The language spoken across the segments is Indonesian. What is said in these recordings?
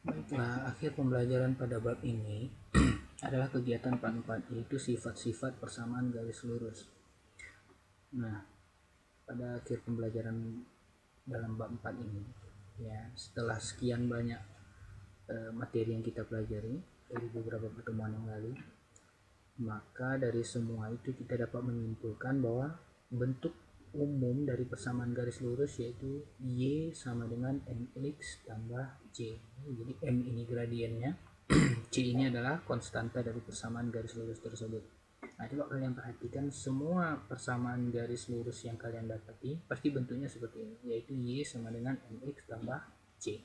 Baiklah, akhir pembelajaran pada bab ini adalah kegiatan 44, yaitu sifat-sifat persamaan garis lurus. Nah, pada akhir pembelajaran dalam bab 4 ini, ya, setelah sekian banyak materi yang kita pelajari dari beberapa pertemuan yang lalu, maka dari semua itu kita dapat menyimpulkan bahwa bentuk umum dari persamaan garis lurus yaitu Y sama dengan MX tambah C. Jadi M ini gradiennya, C ini adalah konstanta dari persamaan garis lurus tersebut. Nah, coba kalian perhatikan semua persamaan garis lurus yang kalian dapati pasti bentuknya seperti ini, yaitu Y sama dengan MX tambah C.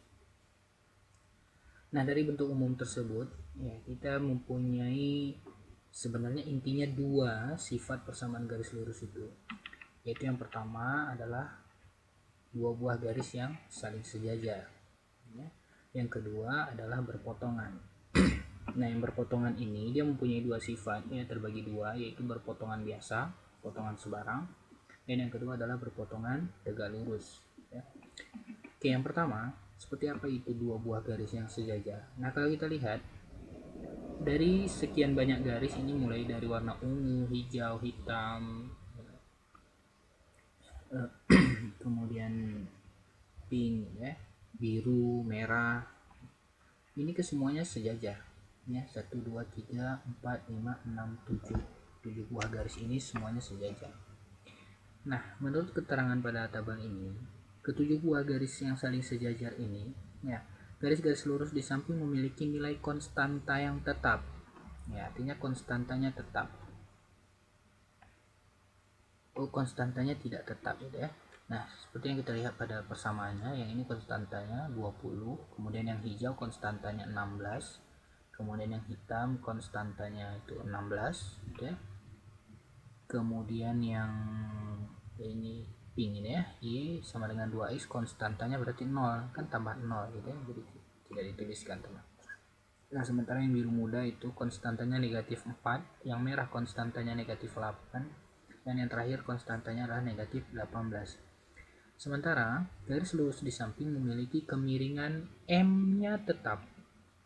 Nah, dari bentuk umum tersebut, ya, kita mempunyai sebenarnya intinya dua sifat persamaan garis lurus itu, yaitu yang pertama adalah dua buah garis yang saling sejajar, ya. Yang kedua adalah berpotongan. Nah, yang berpotongan ini dia mempunyai dua sifat, ya, terbagi dua, yaitu berpotongan biasa, potongan sebarang, dan yang kedua adalah berpotongan tegak lurus, ya. Oke, yang pertama, seperti apa itu dua buah garis yang sejajar? Nah, kalau kita lihat dari sekian banyak garis ini, mulai dari warna ungu, hijau, hitam, kemudian pink, ya, biru, merah, ini kesemuanya sejajar, ya. 1 2 3 4 5 6 7 7 buah garis ini semuanya sejajar. Nah, menurut keterangan pada tabel ini, ketujuh buah garis yang saling sejajar ini, ya, garis-garis lurus di samping memiliki nilai konstanta yang tetap, ya, artinya konstantanya tetap. Konstantanya tidak tetap, gitu ya. Nah, seperti yang kita lihat pada persamaannya, yang ini konstantanya 20, kemudian yang hijau konstantanya 16, kemudian yang hitam konstantanya itu 16, gitu ya. Kemudian yang ini pink ini, ya, Y sama dengan 2X konstantanya berarti 0, kan tambah 0, gitu ya, jadi tidak dituliskan, teman. Nah, sementara yang biru muda itu konstantanya negatif 4, yang merah konstantanya negatif 8, dan yang terakhir konstantanya adalah negatif 18. Sementara garis lurus di samping memiliki kemiringan M-nya tetap,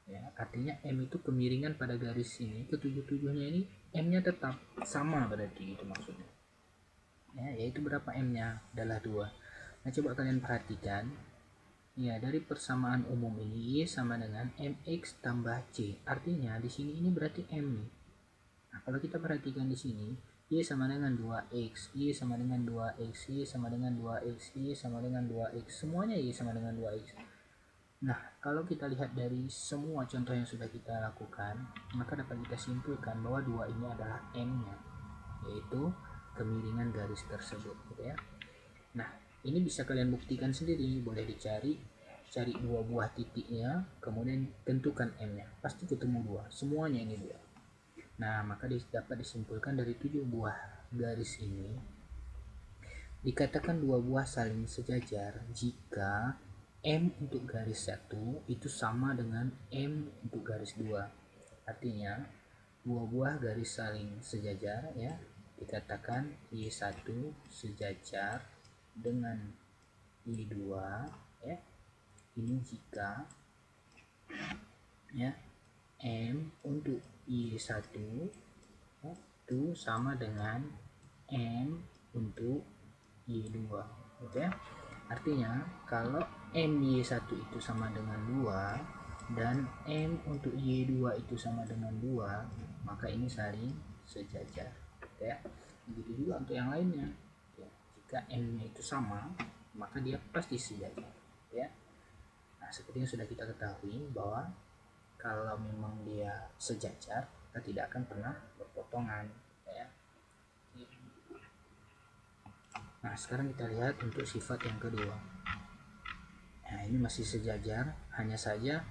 ya, artinya M itu kemiringan pada garis ini, ketujuh-tujuhnya ini M-nya tetap sama, berarti itu maksudnya, ya, yaitu berapa M-nya adalah 2. Nah, coba kalian perhatikan, ya, dari persamaan umum ini Y sama dengan MX tambah C. Artinya di sini ini berarti M nih. Nah, kalau kita perhatikan di sini, Y sama dengan 2X, Y sama dengan 2X, Y sama dengan 2X, Y sama dengan 2X. Semuanya Y sama dengan 2X. Nah, kalau kita lihat dari semua contoh yang sudah kita lakukan, maka dapat kita simpulkan bahwa 2 ini adalah M-nya, yaitu kemiringan garis tersebut, gitu ya. Nah, ini bisa kalian buktikan sendiri, boleh dicari, cari dua buah titiknya, kemudian tentukan M-nya, pasti ketemu 2, semuanya ini 2. Nah, maka dapat disimpulkan dari 7 buah garis ini, dikatakan dua buah saling sejajar jika M untuk garis 1 itu sama dengan M untuk garis 2. Artinya, dua buah garis saling sejajar, ya, dikatakan Y1 sejajar dengan Y2, ya. Ini jika, ya, M untuk Y1, ya, itu sama dengan M untuk Y2, gitu ya. Artinya kalau MY1 itu sama dengan 2 dan M untuk Y2 itu sama dengan 2, maka ini saling sejajar, gitu ya. Begitu juga untuk yang lainnya, ya. Jika M-nya itu sama, maka dia pasti sejajar, ya. Nah, seperti yang sudah kita ketahui bahwa kalau memang dia sejajar, kita tidak akan pernah berpotongan, ya. Nah, sekarang kita lihat untuk sifat yang kedua. Nah, ini masih sejajar, hanya saja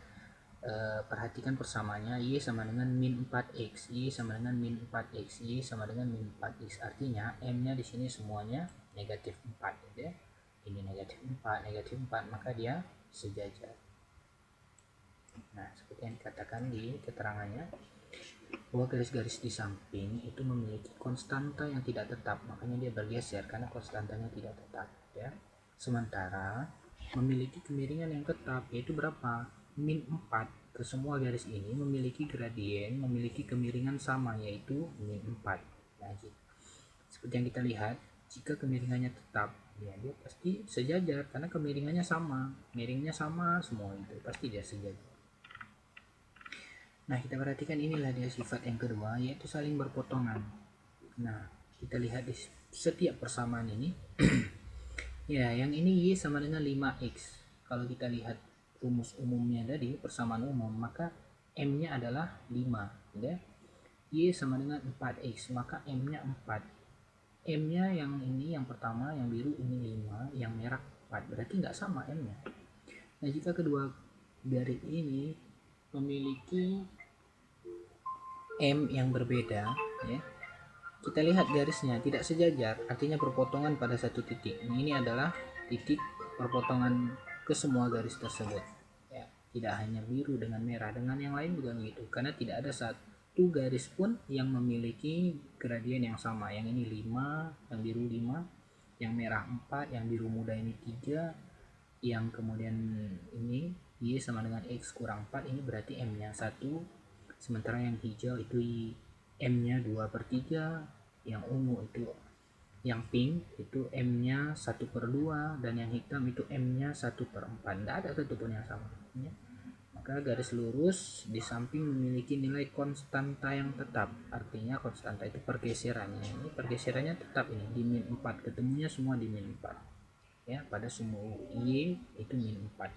perhatikan persamaannya. Y sama dengan min 4x, Y sama dengan min 4x, Y sama dengan min 4x. Artinya M-nya di sini semuanya negatif 4, gitu ya. Ini negatif 4, negatif 4, maka dia sejajar. Nah, seperti yang dikatakan di keterangannya, bahwa garis-garis di samping itu memiliki konstanta yang tidak tetap, makanya dia bergeser karena konstantanya tidak tetap, ya. Sementara memiliki kemiringan yang tetap, yaitu berapa? min 4 ke semua garis ini memiliki gradien, memiliki kemiringan sama, yaitu min 4. Nah, seperti yang kita lihat, jika kemiringannya tetap, ya dia pasti sejajar karena kemiringannya sama, miringnya sama semua, itu pasti dia sejajar. Nah, kita perhatikan inilah dia sifat yang kedua, yaitu saling berpotongan. Nah, kita lihat di setiap persamaan ini ya, yang ini Y sama dengan 5X. Kalau kita lihat rumus umumnya tadi, persamaan umum, maka M-nya adalah 5, ya. Y sama dengan 4X, maka M-nya 4. M-nya yang ini, yang pertama, yang biru ini 5, yang merah 4. Berarti nggak sama M-nya. Nah, jika kedua garis ini memiliki M yang berbeda, ya, kita lihat garisnya tidak sejajar, artinya berpotongan pada satu titik. Ini adalah titik perpotongan ke semua garis tersebut, ya. Tidak hanya biru dengan merah, dengan yang lain juga begitu, karena tidak ada satu garis pun yang memiliki gradien yang sama. Yang ini 5, yang biru 5, yang merah 4, yang biru muda ini 3, yang kemudian ini Y sama dengan X kurang 4, ini berarti M nya 1, sementara yang hijau itu M nya 2/3, yang ungu itu, yang pink itu M nya 1/2, dan yang hitam itu M nya 1/4. Tidak ada satupun yang sama, ya. Maka garis lurus di samping memiliki nilai konstanta yang tetap, artinya konstanta itu pergeserannya, ini pergeserannya tetap, ini di min 4, ketemunya semua di min 4, ya, pada sumbu Y itu min 4.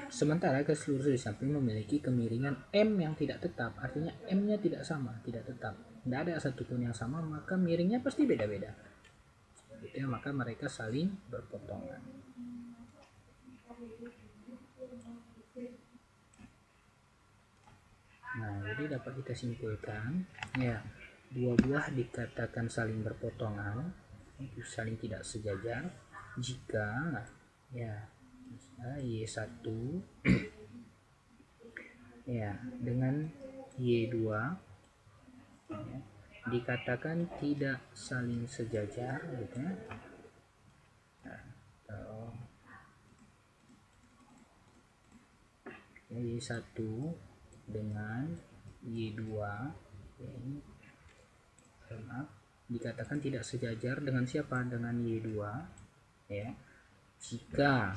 Sementara garis lurus di samping memiliki kemiringan M yang tidak tetap, artinya M nya tidak sama, tidak tetap, tidak ada satupun yang sama, maka miringnya pasti beda-beda, gitu ya. Maka mereka saling berpotongan. Nah, jadi dapat kita simpulkan, ya, dua buah dikatakan saling berpotongan, itu saling tidak sejajar jika, ya, Y1 ya dengan Y2, ya, dikatakan tidak saling sejajar, gitu ya. Atau Y1 dengan Y2, ya, ini dikatakan tidak sejajar dengan siapa? Dengan Y2, ya, jika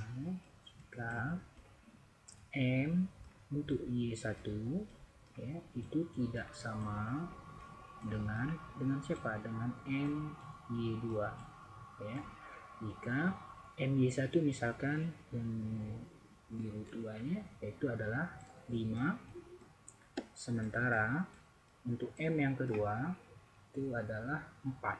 M untuk Y1, ya, itu tidak sama dengan siapa? Dengan M Y2, ya. Jika M Y1 misalkan yang biru tuanya yaitu adalah 5, sementara untuk M yang kedua itu adalah 4,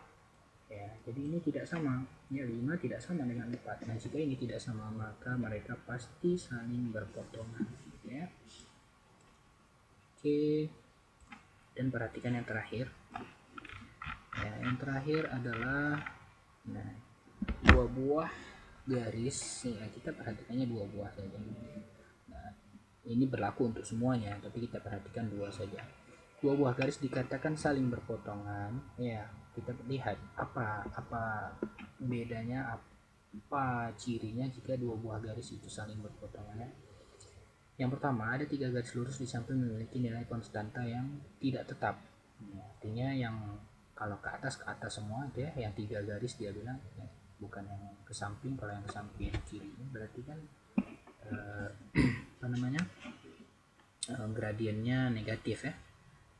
ya. Jadi ini tidak sama, ya, 5 tidak sama dengan 4. Nah, jika ini tidak sama, maka mereka pasti saling berpotongan, ya. Oke, dan perhatikan yang terakhir, ya, yang terakhir adalah, nah, dua buah garis, ya, kita perhatikannya dua buah saja. Nah, ini berlaku untuk semuanya, tapi kita perhatikan dua saja. Dua buah garis dikatakan saling berpotongan, ya. Kita lihat apa bedanya, apa cirinya jika dua buah garis itu saling berpotongan, ya. Yang pertama, ada 3 garis lurus di samping memiliki nilai konstanta yang tidak tetap, ya, artinya yang kalau ke atas semua itu, ya, yang 3 garis dia bilang, ya, bukan yang ke samping. Kalau yang ke samping kiri berarti kan apa namanya, gradiennya negatif, ya.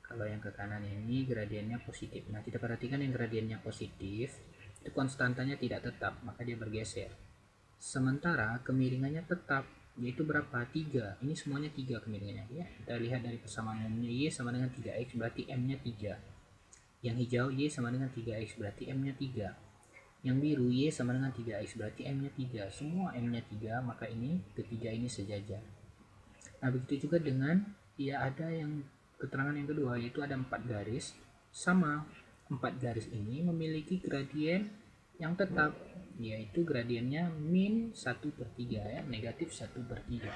Kalau yang ke kanan ini gradiennya positif. Nah, kita perhatikan yang gradiennya positif itu konstantanya tidak tetap, maka dia bergeser. Sementara kemiringannya tetap, yaitu berapa? 3. Ini semuanya 3 kemiringannya, ya. Kita lihat dari persamaan umumnya, Y sama dengan 3X, berarti M-nya 3. Yang hijau Y sama dengan 3X, berarti M-nya 3. Yang biru Y sama dengan 3X, berarti M-nya 3. Semua M-nya 3, maka ini ketiga ini sejajar. Nah, begitu juga dengan, ya, ada yang keterangan yang kedua, yaitu ada 4 garis sama. 4 garis ini memiliki gradien yang tetap, yaitu gradiennya min 1/3, ya, negatif 1/3.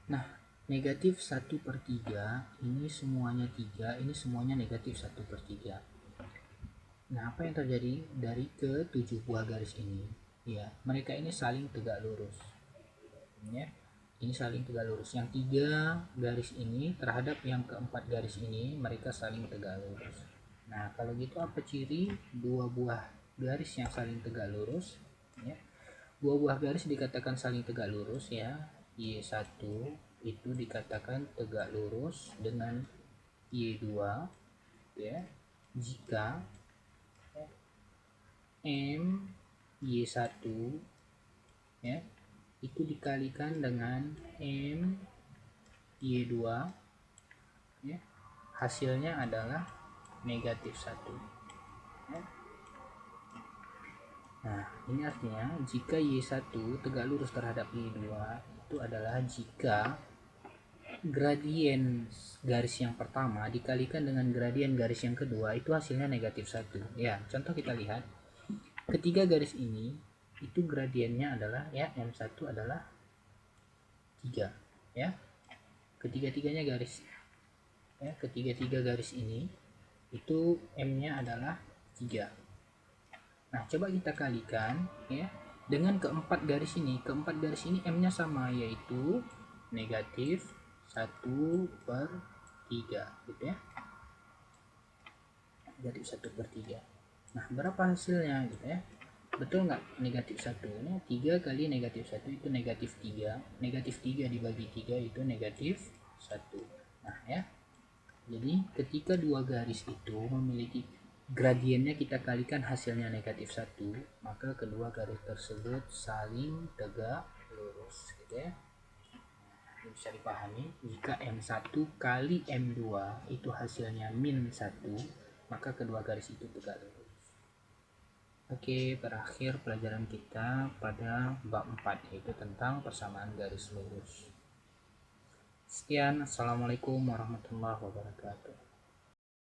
Nah, negatif 1/3 ini semuanya 3, ini semuanya negatif 1/3. Nah, apa yang terjadi dari ke 7 buah garis ini? Ya, mereka ini saling tegak lurus. ya. Ini saling tegak lurus. Yang 3 garis ini terhadap yang keempat garis ini, mereka saling tegak lurus. Nah, kalau gitu apa ciri dua buah garis yang saling tegak lurus? Ya. Dua buah garis dikatakan saling tegak lurus ya. Y1 itu dikatakan tegak lurus dengan Y2 ya. Jika M Y1 ya itu dikalikan dengan M Y2 ya, hasilnya adalah negatif 1 ya. Nah, ini artinya jika Y1 tegak lurus terhadap Y2 itu adalah jika gradien garis yang pertama dikalikan dengan gradien garis yang kedua itu hasilnya negatif 1 ya. Contoh kita lihat, ketiga garis ini itu gradiennya adalah ya M1 adalah 3 ya. Ketiga-tiganya garis ya, ketiga-tiga garis ini itu M-nya adalah 3. Nah, coba kita kalikan ya dengan keempat garis ini. Keempat garis ini M-nya sama, yaitu negatif 1/3 gitu ya. Negatif 1/3. Nah, berapa hasilnya gitu ya? Betul nggak negatif 1? Ini 3 kali negatif 1 itu negatif 3. Negatif 3 dibagi 3 itu negatif 1. Nah ya, jadi ketika dua garis itu memiliki gradiennya kita kalikan hasilnya negatif 1, maka kedua garis tersebut saling tegak lurus gitu ya. Ini bisa dipahami, jika M1 kali M2 itu hasilnya min 1, maka kedua garis itu tegak lurus. Oke, berakhir pelajaran kita pada bab 4, yaitu tentang persamaan garis lurus. Sekian, assalamualaikum warahmatullahi wabarakatuh.